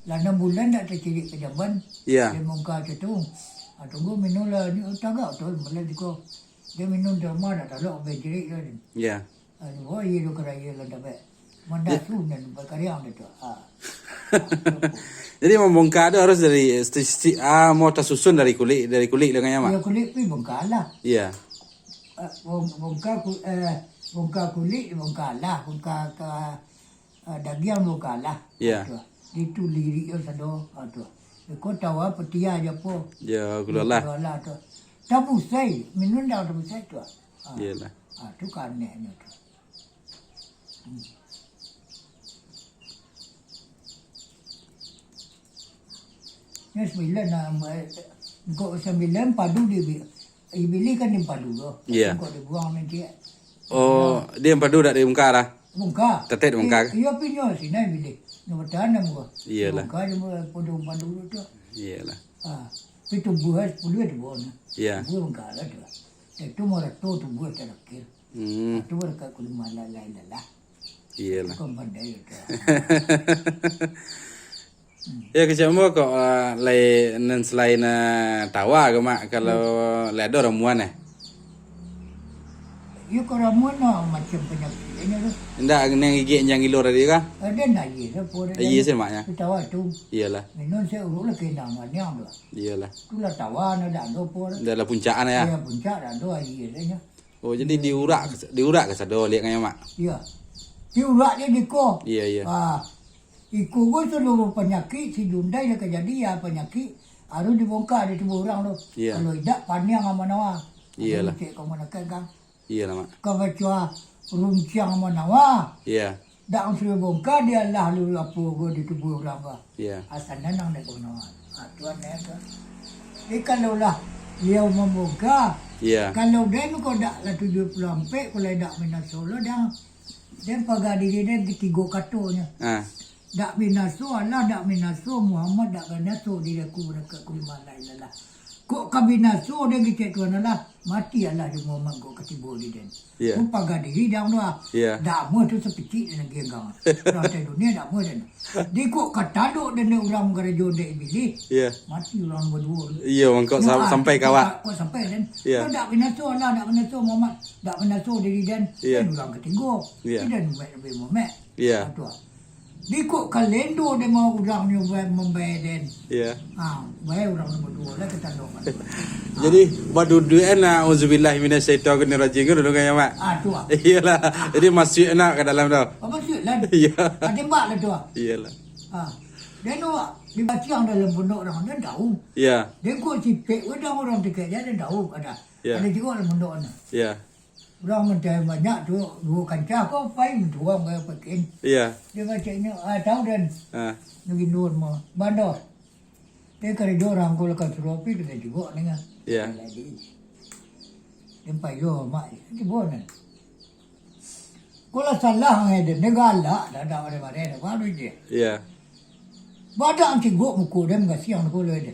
Lah 6 bulan dah terciri ke Jamban. Iya. Dia muka tu. Tunggu minum lah ni tagak tu malah diko. Dia minum drama dah tak lok berjerit dah. Iya. Oh iya lo keraya lah dapat. Mandat tu dan berkarya tu. Jadi membongkar tu harus dari mau tersusun dari kulit lah kan ya mak? Ya kulit pi bongkar lah. Iya. Bongkar kulit bongkar lah. Bongkar ke daging bongkar lah. Iya. Itu lirik yo sado tu. Kau tahu apa petia aja po. Ya gula lah. Gula tu. Tabu sai minum dah tabu sai tu. Iyalah. Tu kan ni tu. Ni 9 kau 9 padu dia ibili kan dia padu tu. Iya. Kau dibuang nanti. Oh, dia yang padu dak di bongkar lah. Bongkar. Tetet bongkar. Iya pinyo sini ibili. Nak bertahan gua. Iyalah. Bongkar dia padu tu. Iyalah. Itu buah 10 tu bon. Iya. Buah bongkar lah tu. Itu mora tu buah terakhir. Itu mereka kulit malah lah. Iyalah. Kau pandai tu. Ya kecil mo kok lain selain tawa ke mak kalau ada ramuan You kalau mana macam penyakit ini tu. Ndak nang gigi yang gilo tadi kan? Ada nak ye tu pun. Iya sih maknya. Tawa tu. Iyalah. Minum saya urut lah kena maniang tu. Iyalah. Tu lah tawa nak dah do pun. Dah lah puncaan ya. Ya puncak dah do ye nya. Oh jadi diurak ke sado lihat kan ya mak? Ya. Diurak dia diko. Iya. Iku gua seluruh penyakit si Jundai dia kejadian penyakit harus dibongkar di tubuh orang tu. Iya. Kalau tidak paniang sama nawa. Iyalah. Cek kau mana kan? Iyalah mak. Kau baca runciang sama nawa. Iya. Dak suruh bongkar dia lah lu apa gua di tubuh orang ba. Iya. Asal nanang dak kau nawa. Tuan dia tu. Kalau lah dia membongkar. Iya. Kalau dia nu kau dak lah 70 sampai kalau dak minat solo dah. Dia pagar diri dia ketiga katonya. Dak minaso Allah dak minaso Muhammad dak minaso dia ku mereka kuliman la. Kok kabinaso dia gitu tuan Allah mati Allah di Muhammad kok ketibo di den. Yeah. Ku pagar diri dah doa. Yeah. Dak mu tu sepicik dan genggang. Rata dunia dak mu den. Di kok katado dan orang gerejo de ibili. Iya. Mati orang berdua. Iya mangkok sampai kawak. Kok sampai den. Yeah. Kok dak minaso Allah dak minaso Muhammad dak minaso diri den. Yeah. Orang ketigo. Yeah. Dan lebih Muhammad. Iya. Di kok kalendo dia mau orang ni membayar den. Iya. Bayar orang berdua lah kita doa. Jadi baduduan na auzubillah minasyaitonir rajim dulu kan ya mak. Tu. Iyalah. Jadi masuk nak ke dalam tu. Apa sih lah? Iya. Ada mak lah tu. Iyalah. Dia tu dibaca dalam pondok orang dia tahu. Iya. Dia kok cipek orang dekat dia tahu ada. Yeah. Ada juga dalam pondok ni. Iya. Orang macam banyak tu dua kancah kau fine dua mereka pakai. Iya. Dia bacanya tahu dan lagi nur mah bandar. Dia kerja orang kau lekat seropi dia juga ni kan. Iya. Dia payo mak di bona. Kalau salah ada negala dah ada mana baru je. Iya. Badak anti gok muku dia enggak siang kau le dia.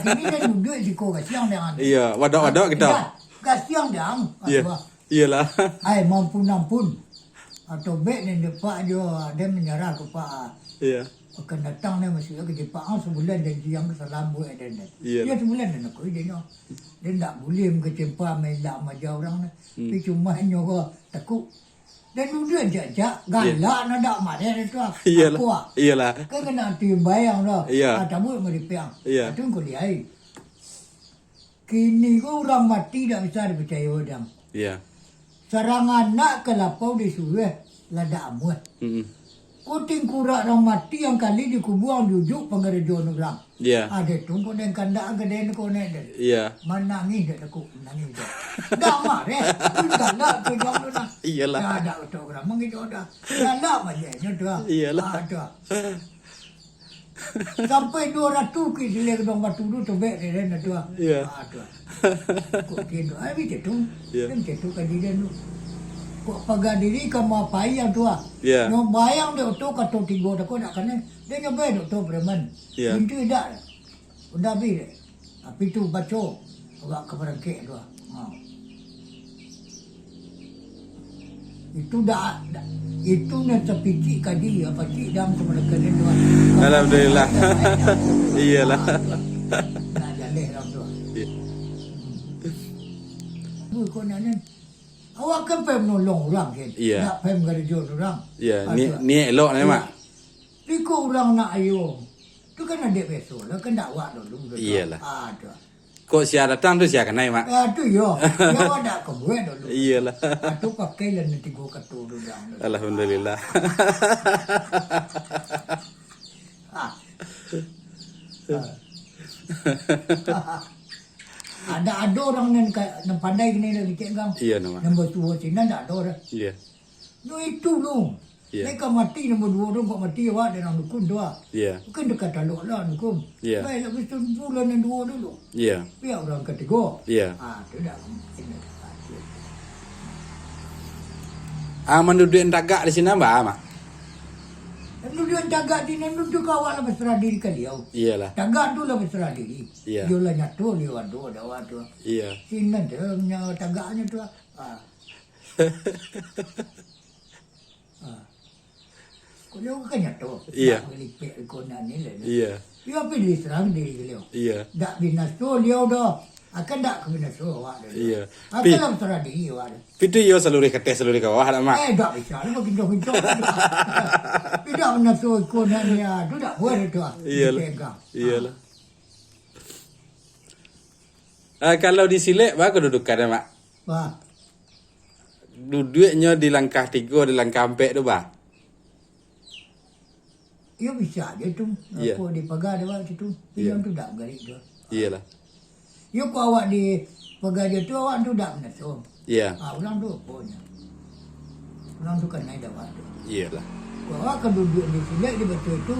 Ini dia duduk si kau siang dia. Iya, wadak kita. Kasiang dia. Iya. Iyalah. Ai mampu nampun. Atau bet ni depak dia menyerah ke Pak. Iya. Akan datang ni masih ke Jepang sebulan dan siang ke salam buat dan. Iya. Dia sebulan dan aku dia tak boleh ke Jepang melak majau orang ni. Tapi cuma hanya takut. Dan duduk jajak galak nak dak mari itu. Iyalah. Iyalah. Kan kena timbayang dah. Iya. Tamu meripiang. Iya. Itu kau lihat. Kini kau orang mati tak bisa dipercaya orang. Iya. Serangan nak ke lapau disuruh lada amuh. Kuting kurak orang mati yang kali dikubuang duduk pengerejo orang. Iya. Ada tunggu dan kandak gede kau ni. Iya. Menangis dah aku menangis dah. Dah marah. Galak tu jauh dah. Iyalah. Dah ada orang mengido dah. Galak macamnya dah. Iyalah. Ada. Sampai 200 ke sila ke dong batu tu tebek dia dah tu. Iya. Kok kendo ai bitte tu. Iya. Kan cetu kan dia tu. Kok pagar diri ke mau payang tu. Iya. No bayang dia tu ka tu tigo dah kau nak kan dia nyobai tu preman. Iya. Pintu dah. Udah bi. Tapi tu baco agak keberangkek tu. Itu dah itu nak sepicik kadi apa cik dam kepada kalian tu. Alhamdulillah. Iyalah. Nak jalih orang tu. Ya. Kau nak ni. Awak kan pergi menolong orang kan? Iya. Nak pergi kerja orang. Ya, ni elok ni mak. Jika orang nak ayo, tu kan ada besok lah, kan dakwah dulu. Iyalah. Ada. Kok sia datang tu sia kenai mak. Tu yo, dia ada kebuat dulu. Iyalah. Tu pakai lah nanti gua kata dulu. Alhamdulillah. Ada orang yang pandai gini lagi cik gang. Iya nama. Nombor 2 sini ada orang. Iya. No itu lu. Iya. Mereka mati nombor 2 orang kok mati awak dan orang dukun dua. Iya. Bukan dekat taluk lah dukun. Iya. Baik habis tu bulan yang 2 dulu. Iya. Biar orang ketiga. Iya. Tu dah. Menduduk tagak di sini mbak mak. Lalu dia jaga di nanti tu kawan lah berserah diri ke dia. Iyalah. Jaga tu lah berserah diri. Iya. Dia lah nyatu dia waduh ada waduh. Iya. Sini dia punya tagaknya tu. Kau dia kan nyatu. Iya. Melipik ikonan ni lah. Iya. Dia pilih serang diri dia. Iya. Tak binaso dia dah. Akan tak ke binaso awak dia. Iya. Akan lah berserah diri awak dia. Pitu yo seluruh ketes seluruh kawah mak. Tak bisa. Dia berkincang-kincang. Tidak binaso ikonan dia. Tu tak boleh tu. Iyalah. Iyalah. Kalau di Silek apa kedudukannya mak? Wah. Duduknya di langkah 3 di langkah 4 tu bah. Ya bisa je tu. Iya. Aku di pagar dia waktu tu. Iya. Yang tu tak garik tu. Iyalah. Ya kau awak di pagar dia tu awak tu tak menaso. Iya. Orang tu punya. Orang tu kan naik dah waktu. Iyalah. Kau awak kan duduk di sini di betul tu.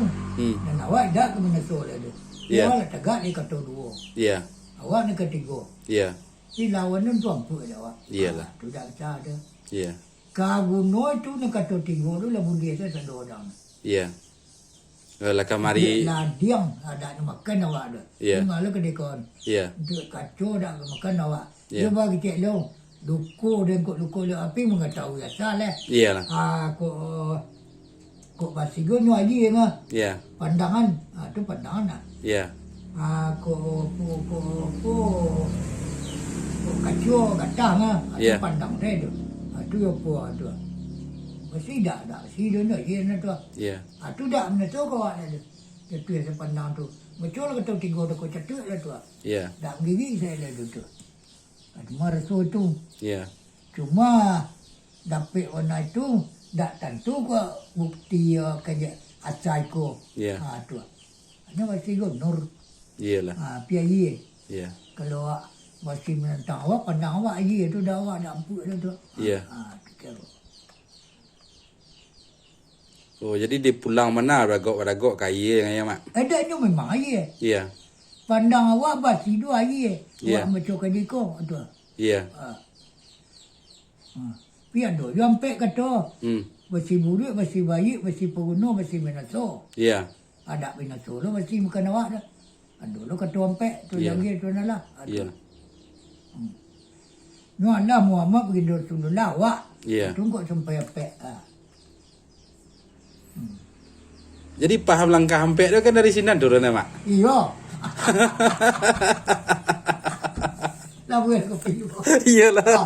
Dan awak tak ke menaso lah tu. Iya. Awak lah tegak di kata 2. Iya. Awak ni ketiga. Iya. Si lawan tu ampun lah awak. Iyalah. Tu tak bisa ada. Iya. Kabuno tu ni kata 3 tu lah budi saya satu orang. Iya. Lah kamari. Lah diam ada makan awak ada. Iya. Malah kedekon. Iya. Untuk kacau dah makan awak. Ya. Dia bagi cek lo. Duko dan kok duko le api mengetahui asal eh. Iyalah. Kok basigo nyu aji ngah. Iya. Pandangan. Tu pandangan ah. Iya. Kok kacau gatah ngah. Ya. Pandang dia tu. Tu yo po tu. Mesti dah si dia nak je na tu. Iya. Tu dah mana tu kau ada. Dia tu yang pandang tu. Macam lah kata 3 dah kau catuk lah tu. Iya. Tak gigi saya lah tu. Cuma rasul tu. Iya. Cuma dapat warna itu tak tentu ko bukti kerja asal ko. Iya. Tu. Hanya masih go nur. Iyalah. Piayi. Iya. Kalau masih menentang awak pandang awak ye tu dah awak dah ampun dah tu. Iya. Tu. Oh, jadi dia pulang mana beragok kaya dengan ya mak? Adanya memang ye. Iya. Pandang awak basi dua ye. Ya. Awak macam kerja ko tu. Iya. Pian do sampai kata Hmm. basi buruk, basi bayi, basi peruno, basi menaso. Iya. Ada menaso lo basi makan awak dah. Aduh lo kata sampai tu Ya. lagi tu nalah. Iya. No Allah Muhammad pergi Rasulullah awak. Iya. Tunggu sampai apa. Jadi paham langkah hampir tu kan dari sini turun ya mak? Iya. Lah boleh kopi. Iyalah.